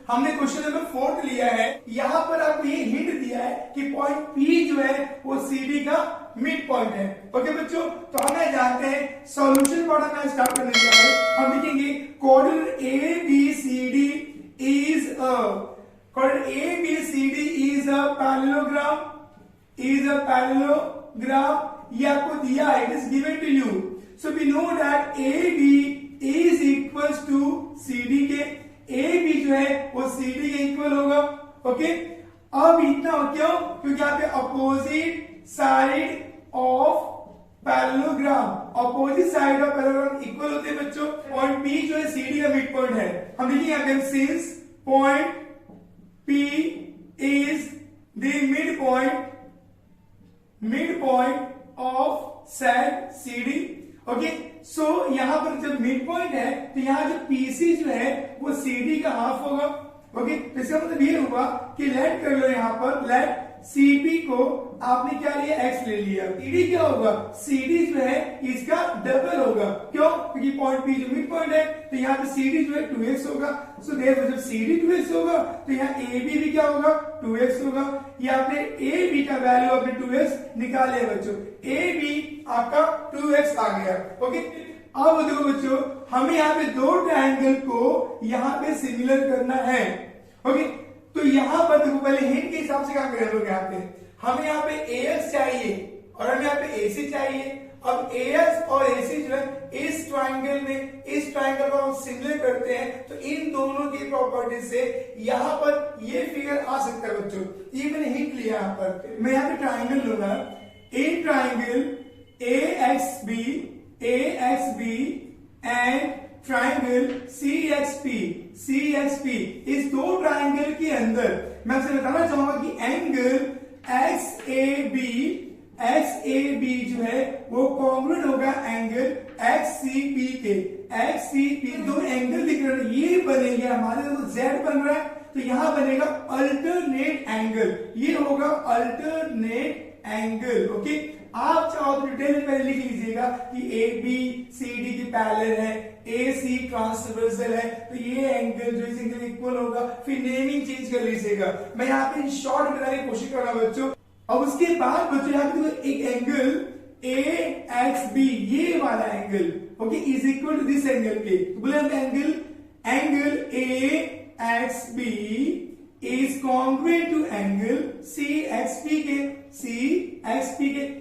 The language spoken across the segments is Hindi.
हमने क्वेश्चन नंबर 4 लिया है। यहाँ पर आपको ये हिंट दिया है कि पॉइंट पी जो है वो सीडी का मिड पॉइंट है। ओके बच्चों, तो हमें जानते हैं सॉल्यूशन पार्ट में स्टार्ट करने जा रहे हैं। हम लिखेंगे coordinate A B C D is a parallelogram. ये आपको दिया है, it is given to you. So we know that A B is equals to C D के। ए बी जो है वो सी डी के इक्वल होगा। ओके, अब इतना क्यों? क्योंकि यहाँ पे opposite side of parallelogram, opposite side of parallelogram equal होते हैं बच्चों। पॉइंट पी जो है सीडी का मिड पॉइंट है। हम लिखेंगे यहाँ पे since point P is the mid point of said CD. Okay, so यहां पर जब मिड पॉइंट है तो यहां जो पीसी जो है वो सीडी का हाफ होगा। ओके, तो इसका मतलब ये हुआ कि लेट कर लो, यहां पर लेट सीपी को आपने क्या लिया, एक्स ले लिया। सीडी क्या होगा, सीडी जो है इसका डबल होगा। क्यों? क्योंकि पॉइंट पी जो मिड पॉइंट है तो यहाँ पे सीडी जो है 2x होगा। सो देयरफॉर जब सीडी 2x होगा तो यहाँ ए बी भी क्या होगा, 2x होगा। ये आपने ए बी का वैल्यू आपने 2x निकाल लिया बच्चों। ए बी आपका 2x आ गया। ओके, अब देखो बच्चों, हमें यहाँ पे दो ट्रायंगल को यहाँ पे सिमिलर करना है। ओके, तो यहां पर देखो पहले हिंट के हिसाब से क्या कर लोगे, यहाँ पे हमें यहाँ पे AX चाहिए और हमें यहाँ पे AC चाहिए। अब AX और AC जो है इस ट्रायंगल को हम सिमिलर करते हैं तो इन दोनों की प्रॉपर्टी से यहाँ पर ये फिगर आ सकता है बच्चों। ये मैंने हिंट लिया यहाँ पर। मैं यहाँ पे ट्रायंगल लूंगा, in triangle AXB and triangle CXP। इस दो ट्राइंगल के अंदर मैं आपसे बताना चाहूंगा कि एंगल XAB जो है वो कॉन्ग्रुएंट होगा एंगल XCP के। XCP दो एंगल दिख रहे हैं, ये बनेंगे हमारे तो Z बन रहा है तो यहां बनेगा अल्टरनेट एंगल। ये होगा अल्टरनेट एंगल। ओके, आप चाहो तो डिटेल में पहले लिख लीजिएगा कि ABCD की पैरेलल है, AC ट्रांसवर्सल है, तो ये एंगल जो इस एंगल इक्वल होगा। फिर नेमिंग चेंज कर लीजिएगा। मैं यहाँ पे शॉर्ट बनाने की कोशिश कर रहा हूं बच्चों। अब उसके बाद बच्चों यहाँ पे एक एंगल AXB, ये वाला angle okay is equal to this angle के। तो बोले angle AXB is congruent to angle CXP के।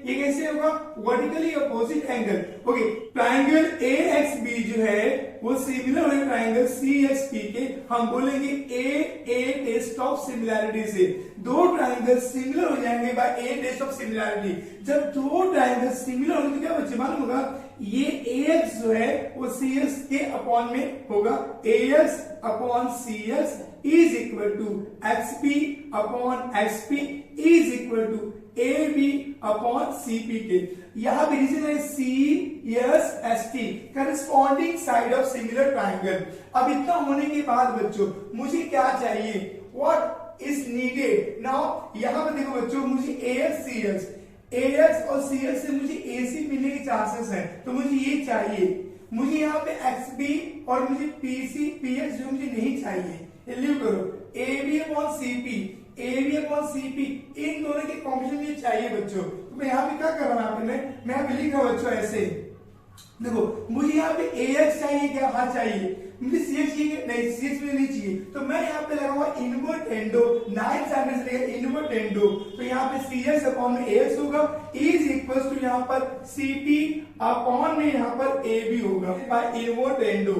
ये कैसे होगा, vertically opposite angle. Okay, triangle AXB जो है वो सिमिलर है ट्रायंगल CXP के। हम बोलेंगे A टेस्ट ऑफ सिमिलैरिटी से दो ट्रायंगल सिमिलर हो जाएंगे by A test of similarity. जब दो ट्रायंगल सिमिलर होंगे तो क्या बच्चे मालूम होगा, ये AX जो है वो CX के अपॉन में होगा। AX upon CX is equal to XP upon XP is equal to AB upon CP के। यहां पे रीजन है CSST, corresponding side of similar triangle. अब इतना होने के बाद बच्चों मुझे क्या चाहिए, व्हाट इज नीडेड नाउ। यहां पर देखो बच्चों, मुझे AX और CX से मुझे AC मिलने के चांसेस हैं, तो मुझे ये चाहिए। मुझे यहाँ पे XB और मुझे PX जो मुझे नहीं चाहिए, लीव करो। AB अपॉन CP इन दोनों के कॉम्बिनेशन मुझे चाहिए बच्चों। तो मैं यहाँ पे क्या कर रहा हूँ, मैं यहाँ पे लिख रहा हूँ बच्चों ऐसे। देखो मुझे यहाँ पे AX चाहिए क्या, हाँ चाहिए। मुझे CX चाहिए नहीं, CX मुझे नहीं चाहिए, तो मैं यहाँ पे लगाऊंगा इनवर्ट एंडो। 9 स्टैंडर्ड से लेकर इनवर्ट एंडो, तो यहाँ पे CX अपॉन में AX होगा इज इक्वल टू यहाँ पर CP अपॉन में यहाँ पर AB होगा बाय इनवर्ट एंडो।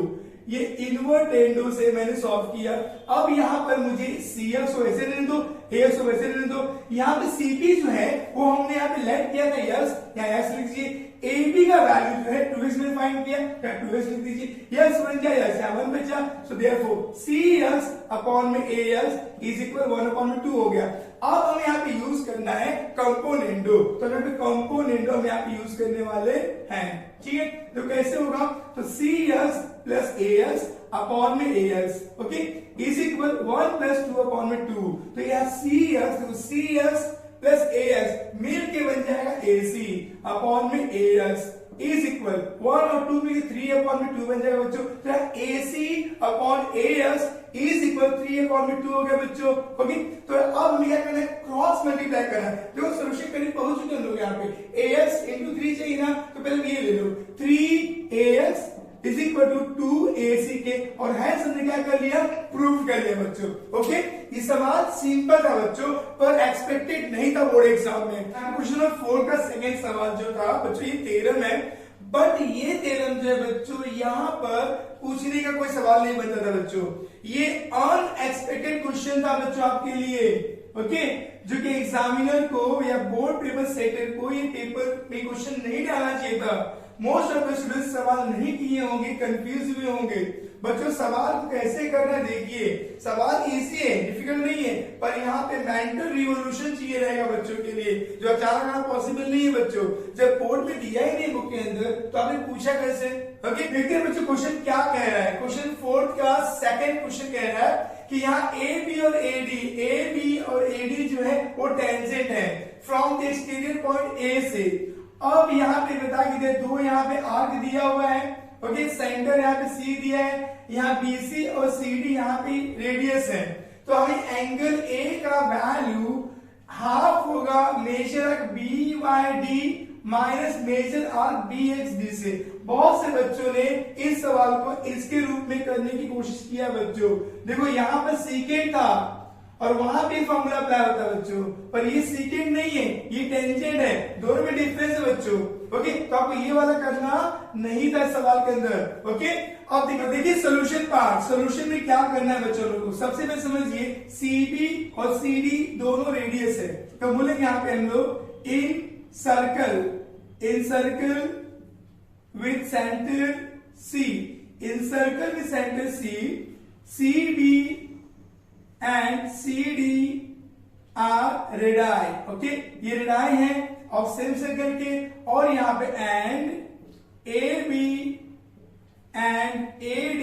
ये इनवर्ट एंडो से मैंने सॉल्व किया। अब यहाँ पर मुझे CX को ऐसे रहने दो, AX को ऐसे रहने दो। यहाँ पे CP जो है वो हमने यहाँ पे लेट किया था यस, यहाँ x लिख दीजिए। AB का वैल्यू जो है 2x में फाइंड किया, 2x लिख दीजिए। यस बन गया, यस 7 बचा। सो देयरफॉर CX अपॉन में AX इज इक्वल 1 अपॉन में 2 हो गया। अब हमें यहाँ पे यूज करना है कंपोनेंडो, तो यहाँ पे कंपोनेंडो हम यहाँ पे यूज करने वाले हैं। ठीक है, तो कैसे होगा, तो CX प्लस AX अपॉन में AX okay is equal 1 plus 2 upon में 2। तो यहाँ CX प्लस AX मिल के बन जाएगा AC अपॉन में AX इज इक्वल 1 और 2 में 3 अपॉन में 2 बन जाएगा बच्चों। तो AC upon AX is equal 3a/2 हो गया बच्चों। ओके, तो अब हमें क्या करना है, क्रॉस मल्टीप्लाई करना है। देखो सोल्यूशन करीब पहुंच चुके हम लोग यहाँ पे, ax इंटू 3 चाहिए ना, तो पहले ये ले लो 3ax is equal to 2ac और हैंस हमने क्या कर लिया, प्रूव कर लिया बच्चों। ओके, ये सवाल सिंपल था बच्चों, पर एक्सपेक्टेड नहीं था बोर्ड एग्जाम में। क्वेश्चन नंबर 4 का सेकंड सवाल जो था बच्चों, ये थ्योरम है, बट ये थ्योरम जो है बच्चों यहाँ पर पूछने का कोई सवाल नहीं बनता था बच्चों, ये अनएक्सपेक्टेड क्वेश्चन था बच्चों आपके लिए। ओके, जो कि एग्जामिनर को या बोर्ड पेपर सेटर को ये पेपर में क्वेश्चन नहीं डालना चाहिए था। मोस्ट ऑफ द स्टूडेंट्स सवाल नहीं किए होंगे, कंफ्यूज हुए होंगे। बच्चों सवाल को कैसे करना है देखिए, सवाल इजी है, डिफिकल्ट नहीं है, पर यहाँ पे मेंटल रिवोल्यूशन चाहिए रहेगा बच्चों के लिए, जो अचानक आना पॉसिबल नहीं है बच्चों। जब बोर्ड में दिया ही नहीं बुक के अंदर तो आपने पूछा कैसे। ओके, देखते हैं बच्चों क्वेश्चन क्या कह रहा है। क्वेश्चन 4 का सेकंड क्वेश्चन कह रहा है कि यहाँ ए बी और एडी जो है वो टेंजेंट है from the exterior point A से। अब यहाँ पे बता कि दो यहाँ पे आर्क दिया हुआ है। ओके, सेंटर यहाँ पे सी दिया है, यहाँ बीसी और सीडी यहाँ पे रेडियस है। तो हमें एंगल ए का वैल्यू हाफ होगा major arc B Y D minus major arc B X D से। बहुत से बच्चों ने इस सवाल को इसके रूप में करने की कोशिश किया बच्चों। देखो यहाँ पर सीकेंट था और वहां पे फॉर्मूला अप्लाई होता है बच्चों, पर ये सीकेंट नहीं है, ये टेंजेंट है, दोनों में डिफरेंस है बच्चों। ओके, तो आपको ये वाला करना नहीं था सवाल के अंदर। ओके, अब देखिए सोल्यूशन पार्ट, सोल्यूशन में क्या करना है बच्चों लोगों को। सबसे पहले समझिए सीबी और सीडी दोनों रेडियस है, तो बोलेंगे यहाँ पे हम लोग in circle with centre C, in circle with centre C, CB and CD are radii. Okay, ये रेडाई है ऑफ सेम सर्कल के, और यहां पे and AB and AD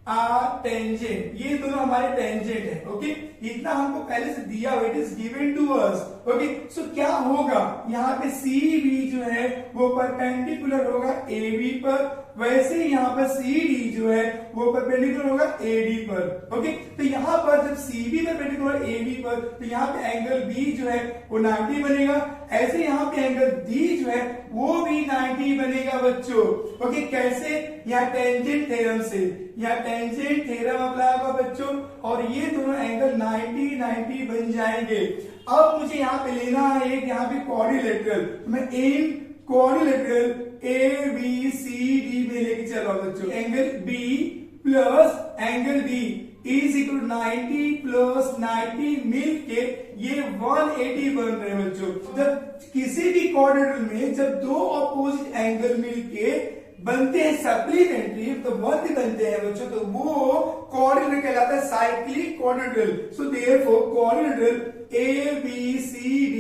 are tangent, ये दोनों हमारे टेंजेंट है। ओके, इतना हमको पहले से दिया हुआ, it is given to us. Okay, so क्या होगा, यहाँ पे CB जो है वो परपेंडिकुलर होगा AB पर, वैसे ही यहाँ पर CD जो है वो परपेंडिकुलर होगा AD पर। ओके, तो यहाँ पर जब CB परपेंडिकुलर AD पर, तो यहाँ पे एंगल B जो है वो 90 बनेगा। ऐसे यहाँ पे एंगल D जो है वो भी 90 बनेगा बच्चों। ओके, कैसे, यहाँ टेंजेंट थ्योरम से, यहाँ टेंजेंट थ्योरम अप्लाई होगा बच्चों, और ये दोनों एंगल 90 बन जाएंगे। अब मुझे यहाँ पे लेना है एक यहाँ पे क्वाड्रिलेटरल, मैं इन क्वाड्रिलेटरल ABCD में लेके चल रहा हूं बच्चों। Angle B plus angle D is equal 90 plus 90 मिलके ये 180 बन रहे हैं बच्चों। जब किसी भी क्वाड्रिलेटरल में जब दो अपोजिट एंगल मिलके बनते हैं सप्लीमेंट्री, तो 1 बनते हैं बच्चों, तो वो क्वाड्रिलेटरल कहलाता है cyclic quadrilateral. So therefore quadrilateral ABCD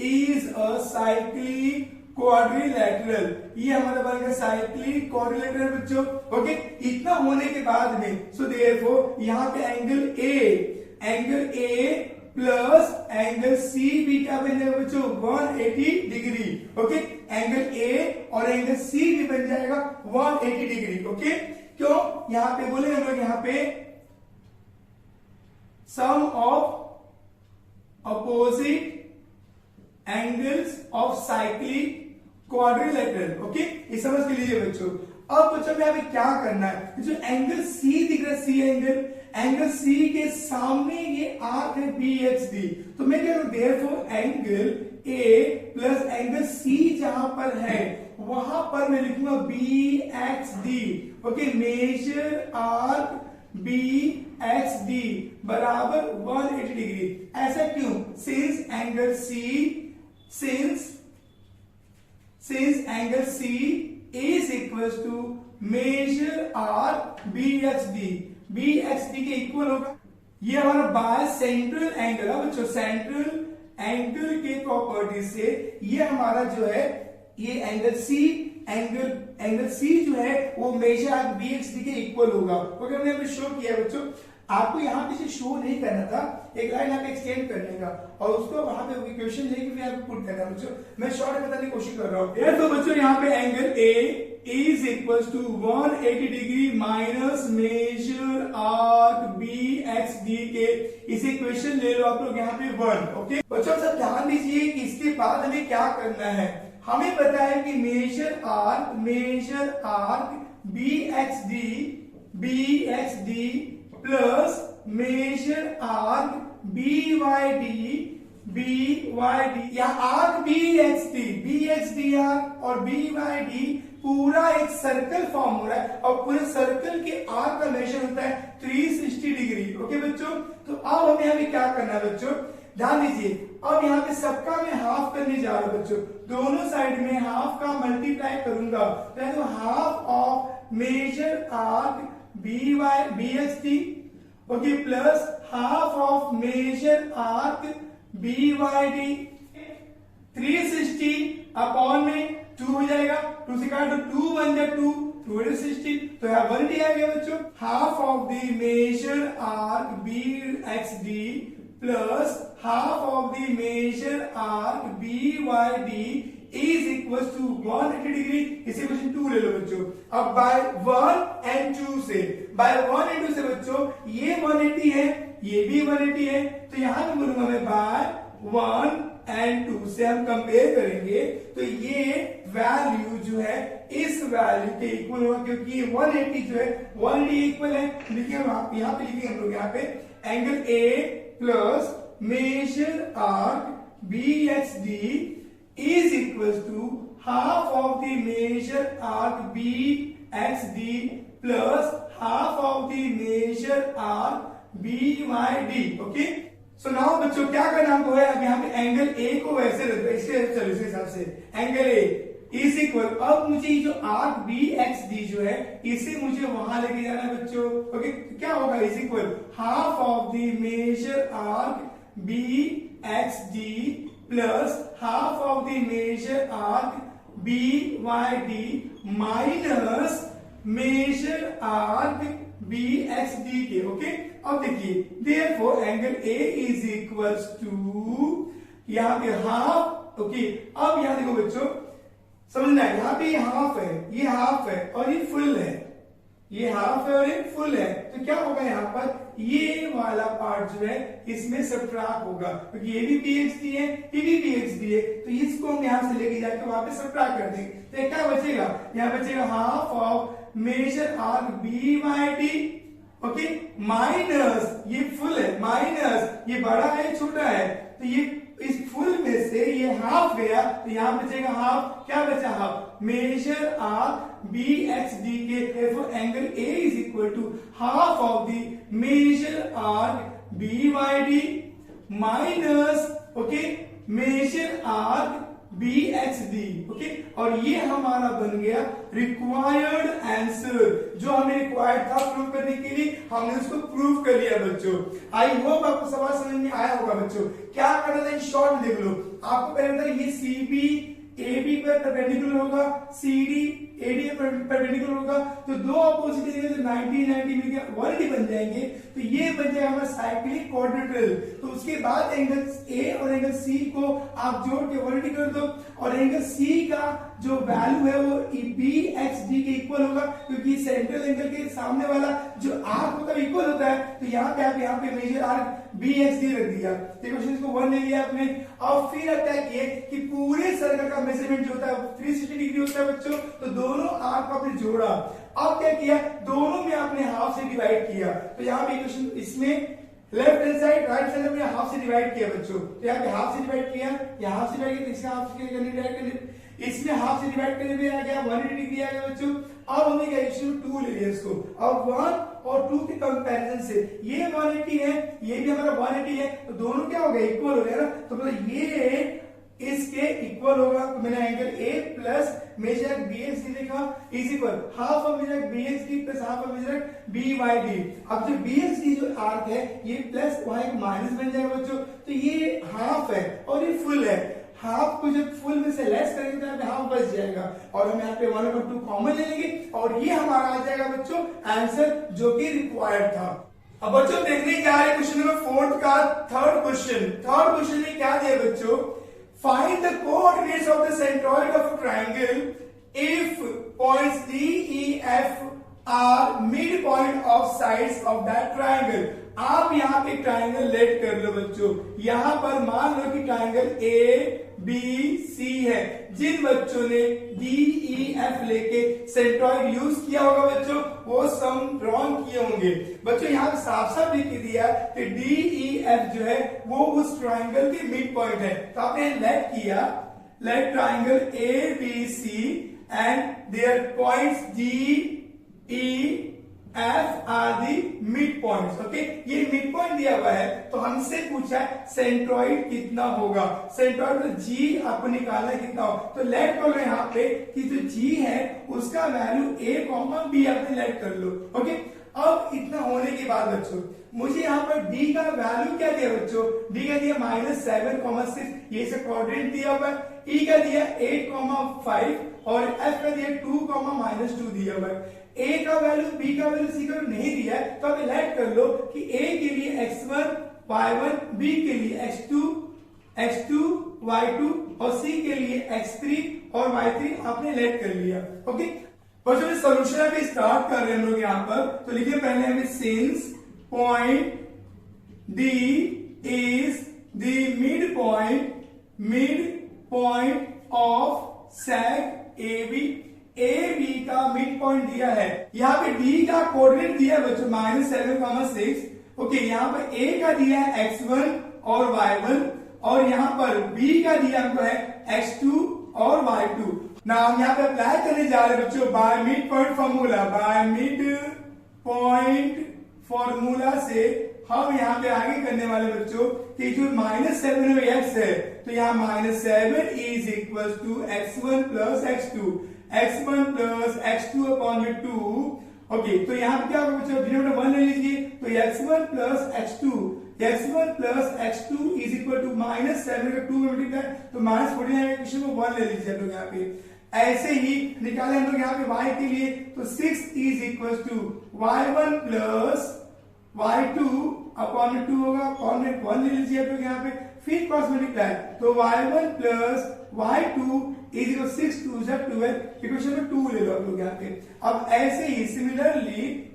is a cyclic quadrilateral. ये हमारा बनेगा साइक्लिक क्वाड्रिलेटरल बच्चों। ओके, इतना होने के बाद में सो देयरफॉर यहाँ पे angle A plus angle C भी क्या बन जाएगा बच्चों, 180 डिग्री। ओके, एंगल ए और एंगल सी भी बन जाएगा 180 डिग्री। ओके, क्यों, यहाँ पे बोले हम लोग यहाँ पे sum of opposite angles of cyclic quadrilateral. Okay, ये समझ के लीजिए बच्चों। अब बच्चों में हमें क्या करना है, जो एंगल सी दिख रहा है, एंगल सी के सामने ये आर्क है BXD, तो मैं कह रहा हूं therefore angle A plus angle C जहां पर है वहां पर मैं लिखूंगा BXD। Okay, major arc BXD बराबर 180 डिग्री। ऐसा क्यों, since angle C is equals to major arc BXD के इक्वल होगा। ये हमारा बाय सेंट्रल एंगल है बच्चों, सेंट्रल एंगल के प्रॉपर्टी से ये हमारा जो है ये एंगल C जो है वो मेजर आर्क BXD के इक्वल होगा। ओके, हमने शो किया बच्चों, आपको यहाँ पे शो नहीं करना था, एक लाइन यहाँ पे एक्सटेंड करने का और उसको वहां पे इक्वेशन लेके फिर यहाँ पे पुट करना है बच्चों। मैं शॉर्ट बताने की कोशिश कर रहा हूँ। तो बच्चों यहाँ पे angle A is equals to 180 डिग्री माइनस मेजर आर्क BXD के इस इक्वेशन ले लो आप लोग यहाँ पे 1। ओके बच्चों सब ध्यान दीजिए कि इसके बाद हमें क्या करना है। हमें पता है कि major arc BXD plus major arc BYD या आर्क BXD आर्क और BYD पूरा एक सर्कल फॉर्म हो रहा है और पूरे सर्कल के आर्क का मेजर होता है 360 डिग्री। ओके बच्चों, तो अब हमें यहाँ पे क्या करना है बच्चों, ध्यान दीजिए। अब यहाँ पे सबका मैं हाफ करने जा रहा हूं बच्चों, दोनों साइड में हाफ का मल्टीप्लाई करूंगा तो half of major arc BXD okay plus half of major arc BYD 360 upon में 2 हो जाएगा, 2 से काटो 2 बन जाए 2 60 तो यहाँ 180 आ गया बच्चों। Half of the major arc BXD plus half of the major arc BYD is equal to 180 डिग्री। इसे क्वेश्चन 2 ले लो बच्चों। अब बाय 1 एंड 2 से बच्चों ये 180 है ये भी 180 है तो यहां पे बोलूंगा मैं बाय 1 एंड 2 से हम कंपेयर करेंगे तो ये वैल्यू जो है इस वैल्यू के इक्वल होगा क्योंकि ये 180 जो है 180 इक्वल है। लिखिए यहाँ पे लिखेंगे हम लोग यहाँ पे angle A plus major arc BXD is equals to half of the measure arc BXD plus half of the measure arc BYD। Okay so now बच्चों क्या करना हमको है, अब यहाँ पे एंगल A को वैसे रख दो, इसके चलो इस हिसाब से एंगल A इज इक्वल, अब मुझे जो आर्क BXD जो है इसे मुझे वहां लेके जाना है बच्चों। ओके क्या होगा, is equal half of the major arc BXD plus half of the major arc BYD minus major arc BXD के। ओके अब देखिए therefore angle A is equals to यहाँ पे हाफ। ओके अब यहाँ देखो बच्चों समझना है, यहाँ पे ये हाफ है और ये फुल है, ये हाफ है और ये फुल है तो क्या होगा यहाँ पर ये वाला पार्ट जो है इसमें सब्ट्रैक्ट होगा क्योंकि ये भी BXD है ये भी BXD है तो इसको हम यहाँ से लेके जाके वहां पे सब्ट्रैक्ट कर देंगे तो क्या बचेगा, यहाँ बचेगा half of major arc BYD okay minus ये फुल है माइनस ये बड़ा है छोटा है तो ये इस फुल में से ये हाफ गया तो यहां बचेगा हाफ, क्या बचा हाफ मेजर आर्क BXD के। therefore angle A is equal to half of the major arc BYD minus okay major arc BXD। Okay और ये हमारा बन गया रिक्वायर्ड आंसर जो हमें रिक्वायर्ड था प्रूव करने के लिए, हमने उसको प्रूव कर लिया बच्चों। आई होप आपको सवाल समझ में आया होगा बच्चों। क्या करना था शॉर्ट देख लो, आपको पहले था ये CB AB पर परपेंडिकुलर होगा CD AD पर परपेंडिकुलर होगा तो दो अपोजिट एरिया तो 90 मिलकर 180 बन जाएंगे तो ये बन जाएगा हमारा साइक्लिक क्वाड्रिलेटरल। तो उसके बाद एंगल A और एंगल C को आप जोड़ के 180 कर दो और एंगल C का जो वैल्यू है वो BXD के इक्वल होगा क्योंकि सेंट्रल एंगल के सामने वाला जो आर्क होता है इक्वल होता है तो यहाँ पे आप यहाँ पे मेजर आर्क BXD रख दिया क्वेश्चन को 1 ले लिया आपने। अब फिर अब क्या किए कि पूरे सर्कल का मेजरमेंट जो होता है 360 डिग्री होता है बच्चों तो दोनों आर्क को आपने जोड़ा। अब क्या किया दोनों में आपने हाफ से डिवाइड किया तो यहाँ पे इक्वेशन इसमें left hand side right side में हाफ से डिवाइड किया बच्चों तो यहाँ पे हाफ से डिवाइड किया यहाँ हाफ से डिवाइड किया इसका हाफ से डिवाइड कर इसमें हाफ से डिवाइड करने में आ गया 180 डिग्री आ गया बच्चों। अब हमने क्या इक्वेशन 2 ले लिया इसको। अब 1 और 2 के कंपैरिजन से ये 180 है ये भी हमारा 180 है तो दोनों क्या हो गए इक्वल हो गया ना तो मतलब ये इसके इक्वल होगा तो मैंने angle A plus major BXD लिखा is equal half of major BXD plus half of major BYD। अब जो BXD जो आर्क है ये प्लस वहां एक माइनस बन जाएगा बच्चों तो ये हाफ है और ये फुल है। हाफ को जब फुल में से लेस करेंगे तो यहाँ पे हाफ बच जाएगा और हम यहाँ पे 1/2 कॉमन ले लेंगे और ये हमारा आ जाएगा बच्चों आंसर जो कि रिक्वायर्ड था। अब बच्चों देखने जा रहे क्वेश्चन नंबर 4 का थर्ड क्वेश्चन में क्या दिया बच्चों, find the coordinates of the centroid of triangle if points D E F are mid point of sides of that triangle. आप यहाँ पे ट्राइंगल लेट कर लो बच्चों, यहां पर मान लो कि ट्राइंगल ए बी सी है। जिन बच्चों ने डी ई एफ लेके सेंट्रॉइड यूज किया होगा बच्चों, वो सम ड्रॉन किए होंगे। बच्चों यहाँ पे साफ साफ लिख दिया कि डी ई एफ जो है वो उस ट्राइंगल के मिड पॉइंट है। तो आपने लेट किया, let triangle A B C and their points D E F are the mid points. Okay, ये मिड पॉइंट दिया हुआ है तो हमसे पूछा है सेंट्रॉइड कितना होगा। सेंट्रॉइड तो जी आपको निकालना कितना हो, तो लेट कर लो यहाँ पे कि जो जी है उसका वैल्यू ए कॉमा बी आपने लेट कर लो। ओके, अब इतना होने के बाद बच्चों मुझे यहाँ पर डी का वैल्यू क्या दिया बच्चों, डी का दिया -7,6, ये से क्वाड्रेंट दिया हुआ है। ई का दिया 8,5 और एफ का दिया 2,-2 दिया हुआ है। ए का वैल्यू, बी का वैल्यू, सी का वैल्यू नहीं दिया है, तो आप लेट कर लो कि ए के लिए x1 y1, बी के लिए x2 y2 और सी के लिए x3 और y3 आपने लेट कर लिया। ओके, और जो सोल्यूशन अभी स्टार्ट कर रहे हैं हम लोग यहाँ पर, तो लिखिए पहले हमें since point D is the mid point of seg A B का मिड पॉइंट दिया है। यहाँ पे डी का कोऑर्डिनेट दिया है बच्चों -7,6। ओके, यहाँ पर ए का दिया है x1 और y1 और यहाँ पर बी का दिया हमको है x2 और y2। ना हम यहाँ पे अप्लाई करने जा रहे हैं बच्चों बाय मिड पॉइंट फॉर्मूला से हम यहाँ पे आगे करने वाले बच्चों कि जो -7 में x है, तो यहाँ -7 is equal to x1 plus x2 upon में 2। ओके, तो यहाँ पे क्या होगा बच्चों, डिनोमिनेटर 1 ले लीजिए, तो x1 plus x2 is equal to -7 का 2 में मल्टीप्लाई, तो -49 क्वेश्चन को 1 ले लीजिए हम लोग यहाँ पे। ऐसे ही निकाले हम लोग यहाँ पे y के लिए, तो 6 is equal to y1 plus y2 upon में 2 होगा, अपॉन में 1 ले लीजिए आप लोग यहाँ पे, फिर क्रॉस मल्टीप्लाई, तो y1 plus y2 is equal 6 2 12, equation में 2 ले लो आप लोग यहाँ पे। अब ऐसे ही सिमिलरली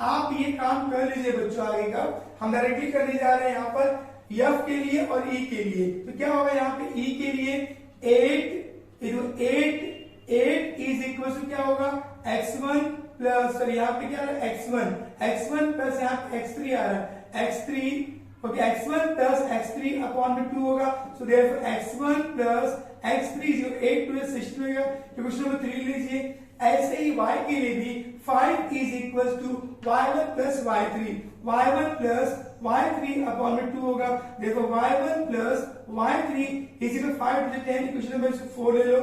आप ये काम कर लीजिए बच्चों। आगे का हम डायरेक्टली करने जा रहे हैं यहाँ पर एफ के लिए और ई के लिए। तो क्या होगा यहाँ पे ई के लिए 8 इज इक्वल टू क्या होगा x1 प्लस, सॉरी यहाँ पे क्या आ रहा है x1 प्लस यहाँ पे x3 आ रहा है x3। Okay, x1 plus x3 upon में 2 होगा, so therefore x1 plus x3 जो 8 2 16 होगा। क्वेश्चन नंबर 3 लीजिए। ऐसे ही y के लिए भी 5 is equal to y1 plus y3 upon में 2 होगा, देखो y1 plus y3 is equal 5 two 10, question number 4 ले लो।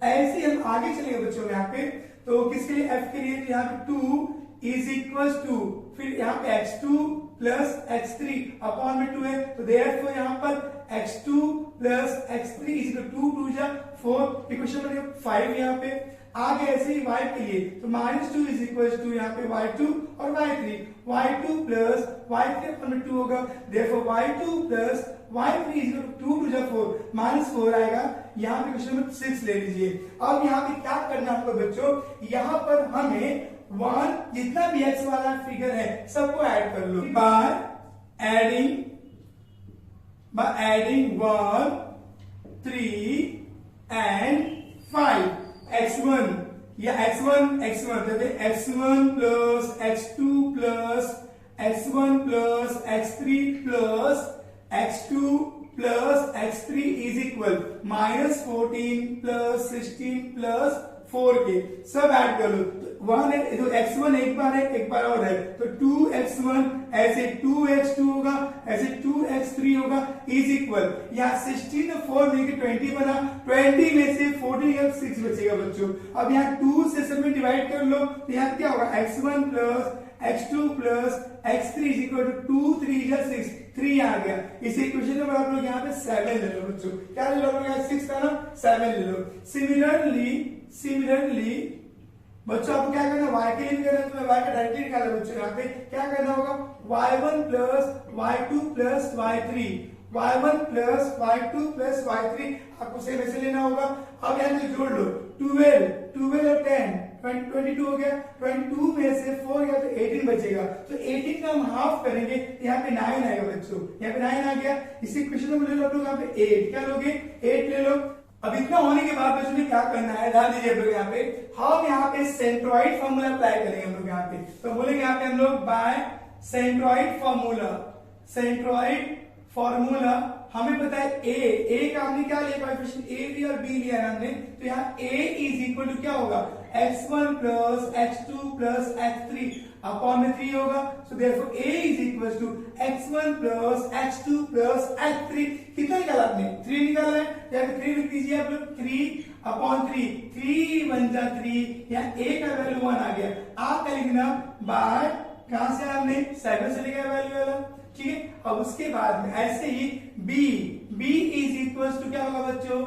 ऐसे ही हम आगे चलेंगे बच्चों यहाँ पे, तो किसके लिए f के लिए, तो यहाँ पे 2 इज इक्वल टू, फिर यहाँ पे x2 प्लस x3 अपॉन में 2 है, तो देयरफॉर यहाँ पर x2 plus x3 is equal to 2 जा 4, इक्वेशन नंबर 5 यहाँ पे। आगे ऐसे ही y के लिए, तो -2 इज इक्वल टू यहाँ पे y2 और y2 प्लस y3 अपॉन में 2 होगा, therefore y2 plus y3 is equal to 2 जा 4, -4 आएगा। यहाँ पे क्वेश्चन नंबर 6 ले लीजिए। अब यहाँ पे क्या करना है आपको बच्चों, यहाँ पर हमें 1 जितना भी x वाला फिगर है सबको ऐड कर लो बाय एडिंग 1 3 एंड 5 x1 या x1 plus x2 plus x1 plus x3 plus x2 plus x3 is equal -14 plus 16 plus 4 के सब ऐड कर लो। तो 1 है, तो x1 एक बार और है, तो 2x1 ऐसे 2x2 होगा, ऐसे 2x3 होगा इज इक्वल, यहाँ 16 और 4 मिलकर 20 बना, 20 में से 14 या 6 बचेगा बच्चों। अब यहाँ 2 से सब में डिवाइड कर लो, तो यहाँ क्या होगा x1 plus x2 plus x3 is equal to 2 3 या 6, 3 आ गया। इसी इक्वेशन नंबर आप लोग यहाँ पे 7 ले लो बच्चों, क्या ले लो, 6 का ना 7 ले लो। सिमिलरली बच्चों आपको क्या करना है, y के लिए भी करना है, तो मैं y का डायरेक्टली निकाला बच्चों। यहाँ पे क्या करना होगा, y1 plus y2 plus y3, y1 plus y2 plus y3 आपको सेम ऐसे लेना होगा। अब यहाँ से जोड़ लो, 12 और 10 22 हो गया, 22 में से 4 गया तो 18 बचेगा, तो 18 का हम हाफ करेंगे, यहाँ पे 9 आएगा बच्चों, यहाँ पे 9 आ गया। इसी क्वेश्चन में ले लो आप लोग यहाँ पे 8, क्या लोगे, 8 ले लो। अब इतना होने के बाद बच्चों ने क्या करना है, ध्यान दीजिए हम लोग यहाँ पे, हम यहाँ पे सेंट्रॉइड फॉर्मूला अप्लाई करेंगे हम लोग यहाँ पे। तो बोलेंगे यहाँ पे हम लोग बाय सेंट्रॉइड फॉर्मूला हमें पता है ए का हमने क्या लिया, कोएफिशिएंट ए बी और बी लिया हमने, तो यहाँ a इज इक्वल टू क्या होगा, x1 plus x2 plus x3 upon में 3 होगा। So therefore a is equal to x1 plus x2 plus x3, कितना निकाला आपने, 3 निकाला है, यहाँ पे 3 लिख दीजिए आप लोग, 3 अपॉन 3 1 जा 3, यहाँ a का वैल्यू 1 आ गया। आप क्या लिखना, बाय कहां से आपने 7 से लिखा वैल्यू वाला, ठीक है। अब उसके बाद में ऐसे ही b इज इक्वल टू क्या होगा बच्चों,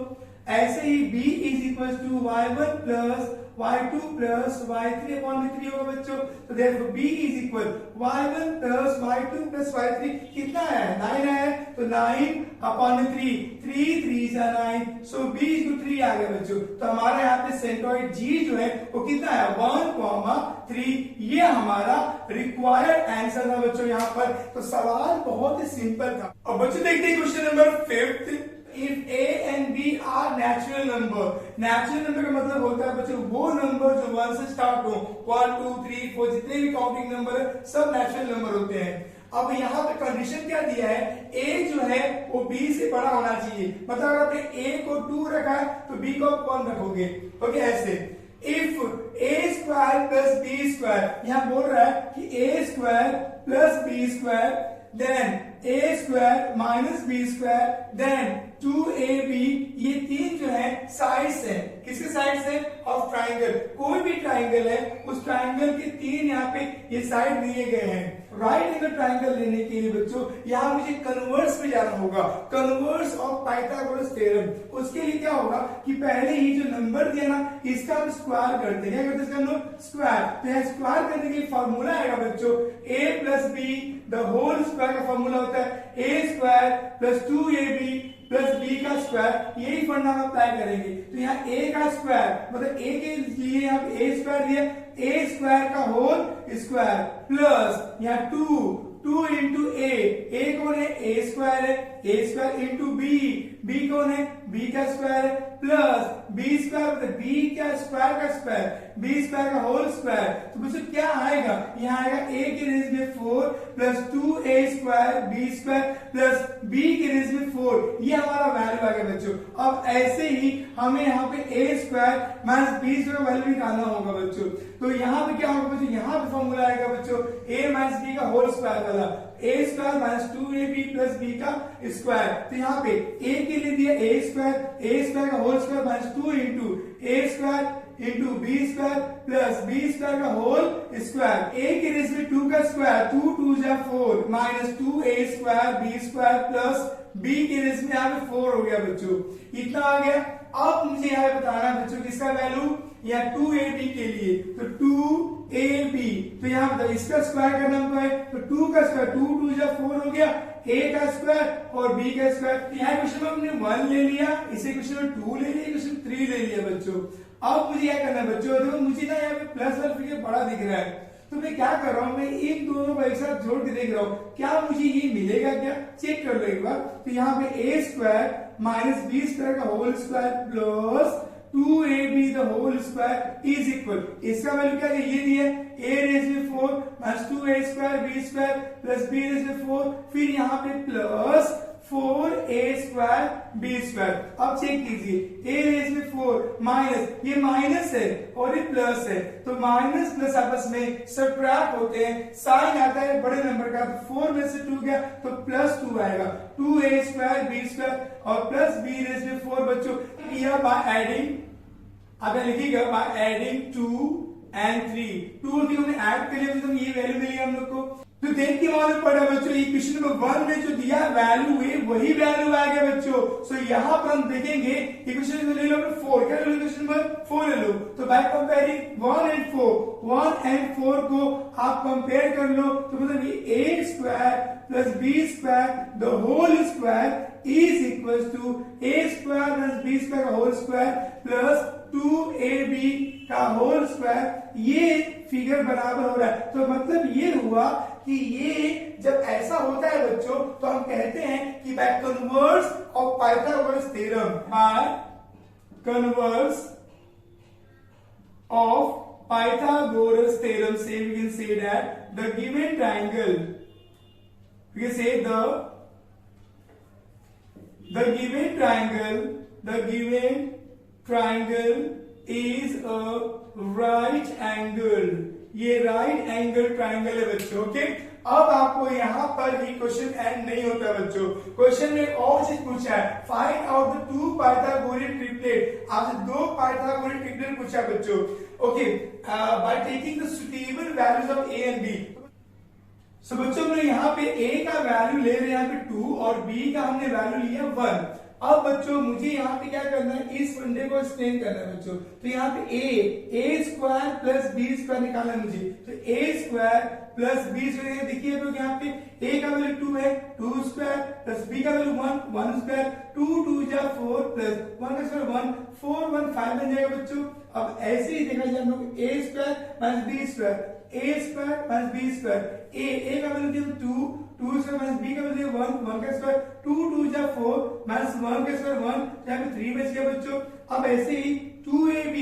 ऐसे ही b is equal to y1 plus y2 plus y3 upon में 3 होगा बच्चों। तो देखो b is equal y1 plus y2 plus y3 कितना है, 9 है, तो 9 अपॉन में 3 जा 9, सो b इज टू 3 आ गया बच्चों। तो हमारा यहाँ पे सेंट्रॉइड g जो है वो कितना है, 1,3, ये हमारा रिक्वायर्ड आंसर था बच्चों यहाँ पर। तो सवाल बहुत ही सिंपल था। अब बच्चों देखते हैं question number 5। If a and b are natural number, natural number का मतलब होता है बच्चों वो नंबर जो 1 से स्टार्ट हो, 1 2 3 4 जितने भी काउंटिंग नंबर है सब नेचुरल नंबर होते हैं। अब यहाँ पे कंडीशन क्या दिया है, a जो है वो b से बड़ा होना चाहिए, मतलब अगर आपने a को 2 रखा है तो b को 1 रखोगे, ओके। ऐसे if a square plus b square, यहाँ बोल रहा है कि a square plus b square then a square minus b square then 2ab, ये तीन जो है साइड्स है, किसके साइड्स है, ऑफ ट्राइंगल। कोई भी ट्राइंगल है उस ट्राइंगल के तीन यहाँ पे ये साइड दिए गए हैं। राइट एंगल ट्राइंगल लेने के लिए बच्चों यहाँ मुझे कन्वर्स में जाना होगा, कन्वर्स ऑफ पाइथागोरस थ्योरम। उसके लिए क्या होगा कि पहले ही जो नंबर दिया ना इसका हम स्क्वायर करते हैं, क्या करते हैं इसका हम लोग स्क्वायर। तो यहाँ स्क्वायर करने के लिए फॉर्मूला आएगा बच्चों, a plus B the whole square का फॉर्मूला होता है a square plus 2ab plus b का स्क्वायर, यही फंडा हम अप्लाई करेंगे। तो यहाँ a का स्क्वायर मतलब a के लिए यहाँ पे a स्क्वायर दिया, a स्क्वायर का होल स्क्वायर प्लस यहाँ 2 इंटू a कौन है, a स्क्वायर है, a स्क्वायर इंटू b कौन है, b का स्क्वायर है, प्लस b स्क्वायर मतलब b का स्क्वायर का स्क्वायर, b स्क्वायर का होल स्क्वायर। तो बच्चों क्या आएगा, यहाँ आएगा a की रेंज में 4 plus 2a square b square plus b की रेंज में 4, ये हमारा वैल्यू आ गया बच्चों। अब ऐसे ही हमें यहाँ पे a square minus b square का वैल्यू निकालना होगा बच्चों। तो यहाँ पे क्या होगा बच्चों, यहाँ पे फॉर्मूला आएगा बच्चों a माइनस b का होल स्क्वायर वाला, a square minus 2ab plus b का स्क्वायर। तो यहाँ पे a के लिए दिया a स्क्वायर का whole square minus 2 into a square into B square plus B square का होल स्क्वायर, a की रेंज में 2 का स्क्वायर, 2 2 जा 4 minus 2a square B square plus b की रेंज में यहाँ पे 4 हो गया बच्चों, इतना आ गया। अब मुझे यहाँ पे बताना है बच्चों किसका वैल्यू, या 2ab के लिए, तो 2ab, तो यहाँ बताओ इसका स्क्वायर करना हमको है, तो 2 का स्क्वायर 2 2 जा 4 हो गया, a का स्क्वायर और b का स्क्वायर। तो यहाँ क्वेश्चन में हमने 1 ले लिया, इसे क्वेश्चन में 2 ले लिया, क्वेश्चन 3 ले लिया बच्चों। अब मुझे क्या करना है बच्चों, देखो मुझे ना यहाँ पे प्लस वाला फिगर बड़ा दिख रहा है, तो मैं क्या कर रहा हूँ, मैं इन दोनों को एक साथ जोड़ के देख रहा हूँ क्या मुझे ये मिलेगा क्या, चेक कर लो एक बार। तो यहाँ पे a square minus B square का whole square plus 2ab the whole square is equal, इसका वैल्यू क्या है, ये दिया a रेज में 4 minus 2a square b square plus b raise में 4, फिर यहाँ पे plus 4a square b square. अब चेक कीजिए a रेज में 4 माइनस, ये माइनस है और ये प्लस है, तो माइनस प्लस आपस में सबट्रैक्ट होते हैं, साइन आता है बड़े नंबर का, तो 4 में से 2 गया तो प्लस 2 आएगा, 2a स्क्वायर b स्क्वायर और प्लस b रेज में 4 बच्चों। यह बाय एडिंग, अब लिखिएगा बाय एडिंग 2 and 3, 2 और 3 हमने ऐड कर लिया तो ये वैल्यू मिली हम लोग को। तो देख के मालूम पड़ा बच्चों, इक्वेशन नंबर 1 में जो दिया वैल्यू है वही वैल्यू आ गया बच्चों। सो यहाँ पर हम देखेंगे इक्वेशन नंबर ले लो 4, क्या ले लो इक्वेशन नंबर 4 ले लो। तो बाय कंपेयरिंग 1 and 4 को आप कंपेयर कर लो तो मतलब ये a square plus b square the whole square is equal to a square plus b square का होल स्क्वायर प्लस 2ab का होल स्क्वायर, ये फिगर बराबर हो रहा है। तो मतलब ये हुआ कि ये जब ऐसा होता है बच्चों तो हम कहते हैं कि by converse of Pythagoras theorem, by converse of Pythagoras theorem, say we can say that the given triangle, we can say the given triangle is a right angle, ये राइट एंगल ट्राइंगल है बच्चों। ओके, अब आपको यहाँ पर ही क्वेश्चन एंड नहीं होता बच्चों। क्वेश्चन में और चीज पूछा है, find out the 2 Pythagorean triplet. आपसे 2 पाइथागोरियन ट्रिपलेट पूछा बच्चों। Okay, by taking the suitable values of A and B. So बच्चों हमने यहाँ पे a का वैल्यू ले रहे हैं यहाँ पे 2 और b का हमने वैल्यू लिया 1। अब बच्चों मुझे यहाँ पे क्या करना है, इस फंडे को एक्सप्लेन करना है बच्चों। तो यहाँ पे a square plus b square निकालना है मुझे। तो a square plus b square, देखिए तो यहाँ पे a का वैल्यू 2 है, 2 स्क्वायर प्लस b का वैल्यू 1 स्क्वायर, 2 2 जा 4 प्लस 1 का स्क्वायर 1, 4 1 5 बन जाएगा बच्चों। अब ऐसे ही देखा जाए हम लोग a square minus b square, a square minus b square, a का वैल्यू 2 स्क्वायर माइनस b का वैल्यू 1 का स्क्वायर, 2 2 जा 4 माइनस 1 का स्क्वायर 1, यहाँ पे 3 बच गया बच्चों। अब ऐसे ही 2ab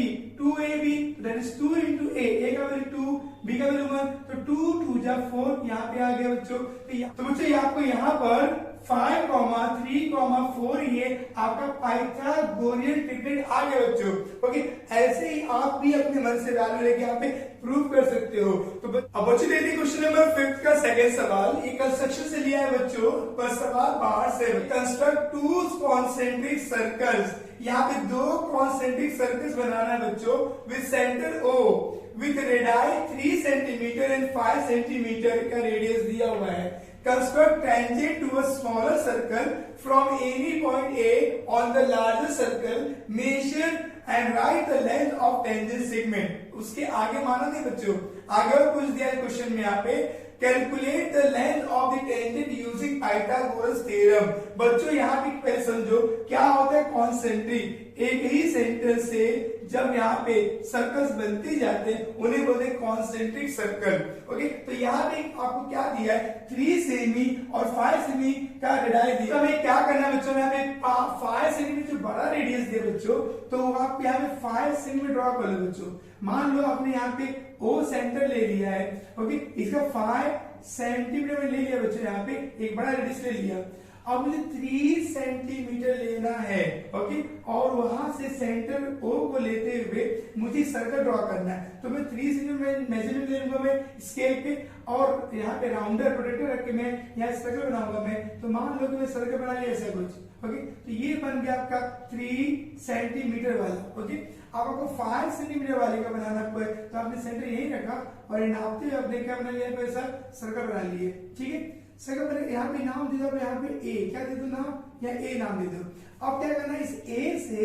that is 2 into a का वैल्यू 2, b का वैल्यू 1, तो 2 2 जा 4 यहाँ पे आ गया बच्चों। तो बच्चों ये आपको यहाँ पर 5, 3, 4 ये आपका पाइथागोरियन ट्रिपलेट आ गया बच्चों। ओके, ऐसे ही आप भी अपने मन से वैल्यू लेके यहाँ पे प्रूव कर सकते हो। तो अब बच्चों देखिए क्वेश्चन नंबर 5 का सेकंड सवाल, ये कंस्ट्रक्शन से लिया है बच्चों, पर सवाल बाहर से, कंस्ट्रक्ट 2 कॉन्सेंट्रिक सर्कल्स। यहाँ पे 2 कॉन्सेंट्रिक सर्कल्स बनाना है बच्चों with centre O, with radius 3 centimetre and 5 centimetre का रेडियस दिया हुआ है। Construct tangent to a smaller circle from any point A on the larger circle. Measure and write the length of tangent segment. उसके आगे माना नहीं बच्चों, आगे और कुछ दिया है क्वेश्चन में यहाँ पे, calculate the length of the tangent using Pythagoras theorem. बच्चों यहाँ पे पहले समझो क्या होता है कॉन्सेंट्रिक, एक ही सेंटर से जब यहाँ पे सर्कल्स बनते जाते हैं उन्हें बोलते हैं कॉन्सेंट्रिक सर्कल। ओके, तो यहाँ पे आपको क्या दिया है, 3 सेमी और 5 सेमी का रेडियस दिया। तो हमें क्या करना है बच्चों, यहाँ पे 5 सेमी जो बड़ा रेडियस दिया बच्चों, तो आप यहाँ पे 5 सेमी ड्रॉ कर लो बच्चों। मान लो आपने यहाँ पे O सेंटर ले लिया है। ओके, इसका 5 सेंटीमीटर में ले लिया बच्चों, यहाँ पे एक बड़ा रेडियस ले लिया। अब मुझे 3 सेंटीमीटर लेना है। ओके, और वहां से सेंटर O को लेते हुए मुझे सर्कल ड्रॉ करना है। तो मैं 3 सेंटीमीटर मेजरमेंट ले लूंगा मैं स्केल पे, और यहाँ पे राउंडर प्रोटेक्टर रख के मैं यहाँ सर्कल बनाऊंगा मैं। तो मान लो कि मैं सर्कल बना लिया ऐसा कुछ। ओके, तो ये बन गया आपका 3 सेंटीमीटर वाला। ओके, अब आपको 5 सेंटीमीटर वाले का बनाना है, तो आपने सेंटर यही रखा और नापते हुए आपने क्या बना लिया, ऐसा सर्कल बना लिए। ठीक है, सर्कल बना, यहाँ पे नाम दे दो, यहाँ पे ए क्या दे दो नाम, या ए नाम दे दो। अब क्या करना है, इस ए से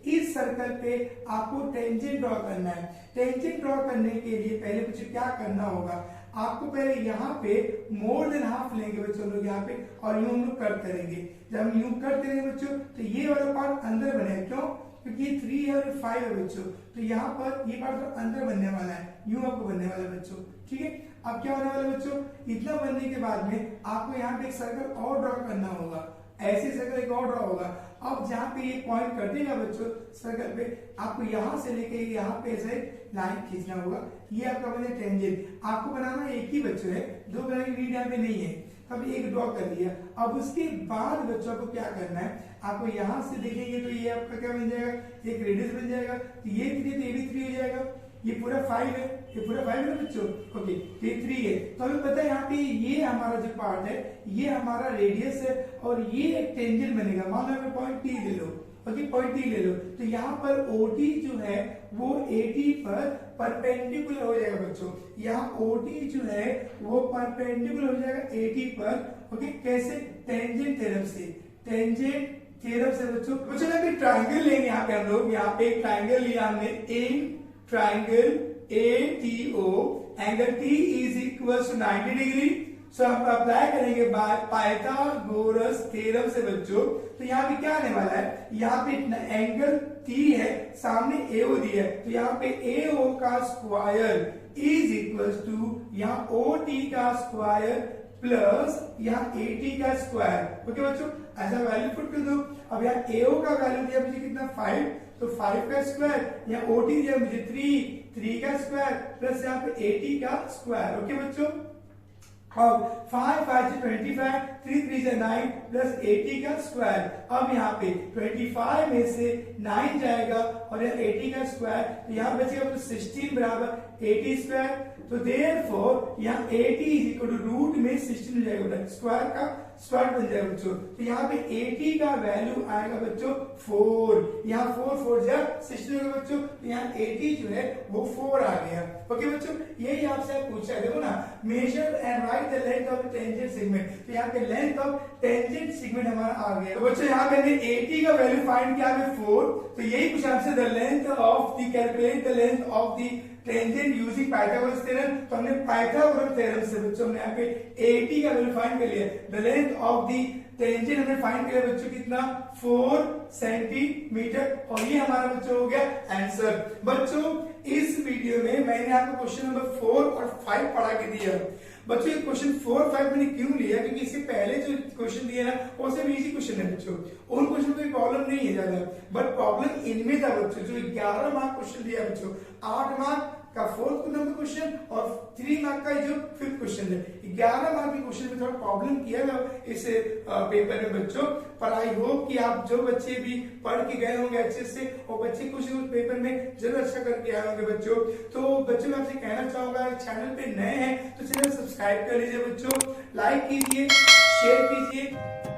इस सर्कल पे आपको टेंजेंट ड्रॉ करना है। टेंजेंट ड्रॉ करने के लिए पहले कुछ क्या करना होगा, आपको पहले यहाँ पे मोर देन हाफ लेंगे बच्चों लोग यहाँ पे, और यूं हम लोग कट करेंगे। जब हम यूं कट करेंगे बच्चों तो ये वाला पार्ट अंदर बनेगा, क्यों, क्योंकि ये 3 है और 5 है बच्चों, तो यहाँ पर ये पार्ट तो अंदर बनने वाला है, यूं आपको बनने वाला है बच्चों। ठीक है, अब क्या होने वाला बच्चों, इतना बनने के बाद में आपको यहाँ पे एक सर्कल और ड्रॉ करना होगा, ऐसे सर्कल एक और ड्रॉ होगा। अब जहाँ पे ये पॉइंट कटेगा बच्चों सर्कल पे, आपको यहाँ से लेके यहाँ पे ऐसे लाइन खींचना होगा, ये आपका बने टेंजेंट। आपको बनाना एक ही बच्चों है, 2 बनाने की नीड यहाँ पे नहीं है। अब एक ड्रॉ कर लिया। अब उसके बाद बच्चों को क्या करना है, आपको यहाँ से देखेंगे तो ये आपका क्या बन जाएगा, एक रेडियस बन जाएगा। तो ये 3 तो ये भी 3 हो जाएगा, ये पूरा 5 है, ये पूरा 5 है ना बच्चों। ओके, ये 3 है। तो हमें पता है यहाँ पे ये हमारा जो पार्ट है ये हमारा रेडियस है, और ये एक टेंजेंट बनेगा। मान लो पॉइंट T ले लो, ओके पॉइंट डी ले लो। तो यहाँ पर OD जो है वो AD पर परपेंडिकुलर हो जाएगा बच्चों। यहाँ OD जो है वो परपेंडिकुलर हो जाएगा AD पर। ओके कैसे? टेंजेंट थ्योरम से, टेंजेंट थ्योरम से बच्चों। बच्चों यहाँ पे ट्राइंगल लेंगे, यहाँ पे हम लोग यहाँ पे एक ट्राइंगल लिया हमने, in triangle ATO angle T is equal to 90 degree. So हम अप्लाई करेंगे पाइथागोरस थ्योरम से बच्चों। तो यहाँ पे क्या आने वाला है, यहाँ पे एंगल T है, सामने AO दिया है, तो यहाँ पे AO का स्क्वायर इज इक्वल टू यहाँ OT का स्क्वायर प्लस यहाँ AT का स्क्वायर। ओके बच्चों, ऐसा वैल्यू पुट कर दो। अब यहाँ AO का वैल्यू दिया मुझे कितना 5, तो 5 का स्क्वायर, यहाँ OT दिया मुझे 3 का स्क्वायर प्लस यहाँ पे AT का स्क्वायर। ओके बच्चों, अब 5 5 से 25, 3 3 से 9 प्लस 80 का स्क्वायर। अब यहाँ पे 25 में से 9 जाएगा और यहाँ 80 का स्क्वायर, तो यहाँ बचेगा तो 16 बराबर 80 स्क्वायर। तो देयरफॉर यहाँ 80 इज इक्वल टू रूट में 16 हो जाएगा, स्क्वायर का स्क्वायर बन जाएगा बच्चों। तो यहाँ पे 80 का वैल्यू आएगा बच्चों 4, यहाँ 4 4 जा 16 होगा बच्चों, तो यहाँ 80 जो है वो 4 आ गया। ओके बच्चों, यही आपसे पूछा है, देखो ना, measure and write the length of tangent segment. तो यहाँ पे लेंथ ऑफ टेंजेंट सेगमेंट हमारा आ गया। तो बच्चों यहाँ पे 80 का वैल्यू फाइंड किया है 4, तो यही पूछा हमसे, the length of the calculate the length of the tangent using Pythagoras theorem. तो हमने पाइथागोरस थ्योरम से बच्चों हमने यहाँ पे 80 का वैल्यू फाइंड कर लिया। The length of the tangent हमने फाइंड किया बच्चों कितना, 4 सेंटीमीटर, और ये हमारा बच्चों हो गया आंसर। बच्चों इस वीडियो में मैंने आपको क्वेश्चन नंबर 4 और 5 पढ़ा के दिया। बच्चों ये क्वेश्चन 4 और 5 मैंने क्यों लिया, क्योंकि इससे पहले जो क्वेश्चन दिए ना वो सब इजी क्वेश्चन है बच्चों, उन क्वेश्चन में कोई प्रॉब्लम नहीं है ज्यादा, बट प्रॉब्लम इनमें था बच्चों। जो 11 मार्क क्वेश्चन दिया बच्चों, 8 मार्क का 4th नंबर क्वेश्चन और 3 मार्क का जो 5th क्वेश्चन है, 11 मार्क के क्वेश्चन में थोड़ा प्रॉब्लम किया था इस पेपर में बच्चों। पर आई होप कि आप जो बच्चे भी पढ़ के गए होंगे अच्छे से, और बच्चे कुछ उस पेपर में जरूर अच्छा करके आए होंगे बच्चों। तो बच्चों मैं आपसे कहना चाहूंगा, चैनल पे नए हैं तो चैनल सब्सक्राइब कर लीजिए बच्चों, लाइक कीजिए, शेयर कीजिए।